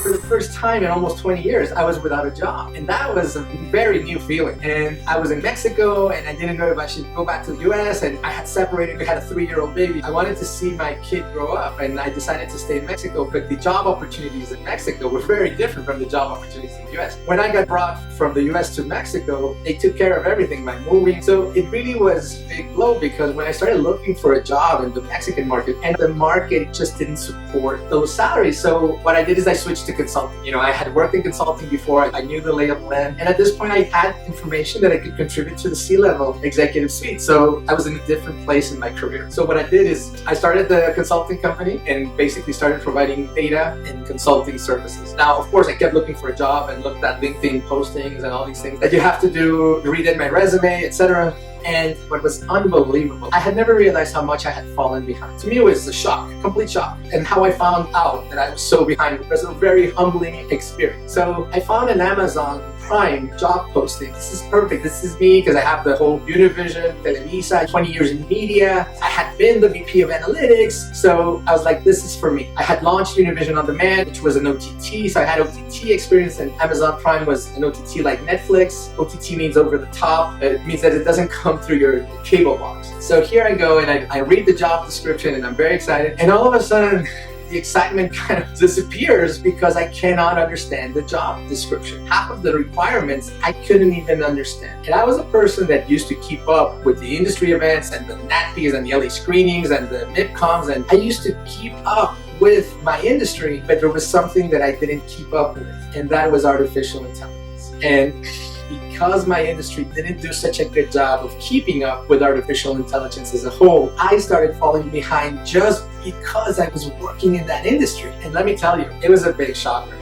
for the first time in almost 20 years, I was without a job. And that was a very new feeling. And I was in Mexico and I didn't know if I should go back to the US, and I had separated, we had a 3-year-old baby. I wanted to see my kid grow up and I decided to stay in Mexico, but the job opportunities in Mexico were very different from the job opportunities in the US. When I got brought from the US to Mexico, they took care of everything, my moving. So it really was a big blow, because when I started looking for a job in the Mexican market, and the market just didn't support those salaries. So what I did is I switched to consulting. I had worked in consulting before. I knew the lay of the land. And at this point, I had information that I could contribute to the C-level executive suite. So I was in a different place in my career. So what I did is I started the consulting company and basically started providing data and consulting services. Now, of course, I kept looking for a job and looked at LinkedIn postings and all these things that you have to do, redid my resume, etc. And what was unbelievable, I had never realized how much I had fallen behind. To me, it was a shock, complete shock. And how I found out that I was so behind was a very humbling experience. So I found an Amazon Prime job posting. This is perfect. This is me, because I have the whole Univision, Televisa, 20 years in media. I had been the VP of analytics. So I was like, this is for me. I had launched Univision On Demand, which was an OTT. So I had OTT experience, and Amazon Prime was an OTT like Netflix. OTT means over the top. It means that it doesn't come through your cable box. So here I go, and I read the job description, and I'm very excited. And all of a sudden, the excitement kind of disappears, because I cannot understand the job description. Half of the requirements I couldn't even understand. And I was a person that used to keep up with the industry events and the NATPs and the LA screenings and the MIPCOMs, and I used to keep up with my industry, but there was something that I didn't keep up with, and that was artificial intelligence. And because my industry didn't do such a good job of keeping up with artificial intelligence as a whole, I started falling behind just because I was working in that industry. And let me tell you, it was a big shocker.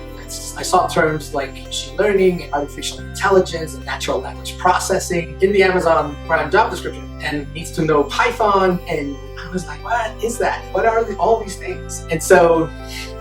I saw terms like machine learning and artificial intelligence and natural language processing in the Amazon Prime job description, and needs to know Python. And I was like, what is that? What are all these things? And so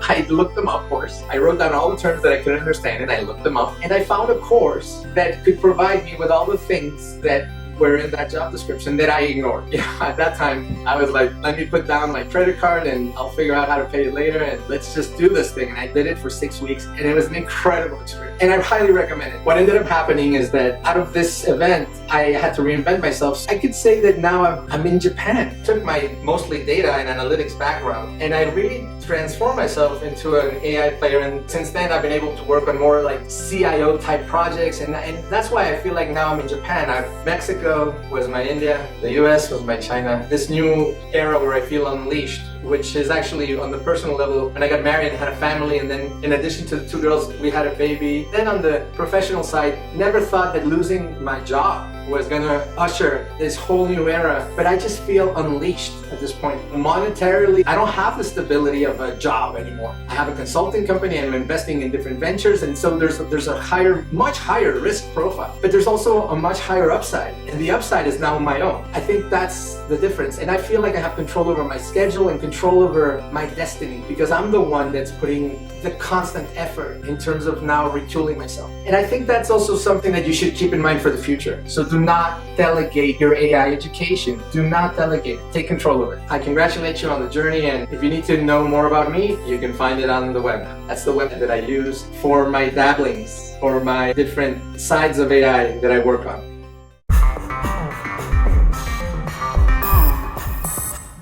I looked them up, of course. I wrote down all the terms that I couldn't understand, and I looked them up. And I found a course that could provide me with all the things that were in that job description that I ignored. At that time, I was like, let me put down my credit card and I'll figure out how to pay it later, and let's just do this thing. And I did it for 6 weeks, and it was an incredible experience. And I highly recommend it. What ended up happening is that out of this event, I had to reinvent myself. I could say that now I'm in Japan. I took my mostly data and analytics background, and I really transformed myself into an AI player. And since then, I've been able to work on more like CIO type projects. And that's why I feel like now I'm in Japan. Mexico was my India, the US was my China. This new era where I feel unleashed, which is actually on the personal level, when I got married and had a family, and then in addition to the 2 girls, we had a baby. Then on the professional side, never thought that losing my job was gonna usher this whole new era, but I just feel unleashed at this point. Monetarily, I don't have the stability of a job anymore. I have a consulting company, I'm investing in different ventures, and so there's a much higher risk profile, but there's also a much higher upside, and the upside is now my own. I think that's the difference, and I feel like I have control over my schedule and control over my destiny, because I'm the one that's putting the constant effort in terms of now retooling myself. And I think that's also something that you should keep in mind for the future. So do not delegate your AI education. Do not delegate. Take control of it. I congratulate you on the journey, and if you need to know more about me, you can find it on the web. That's the web that I use for my dabblings, or my different sides of AI that I work on.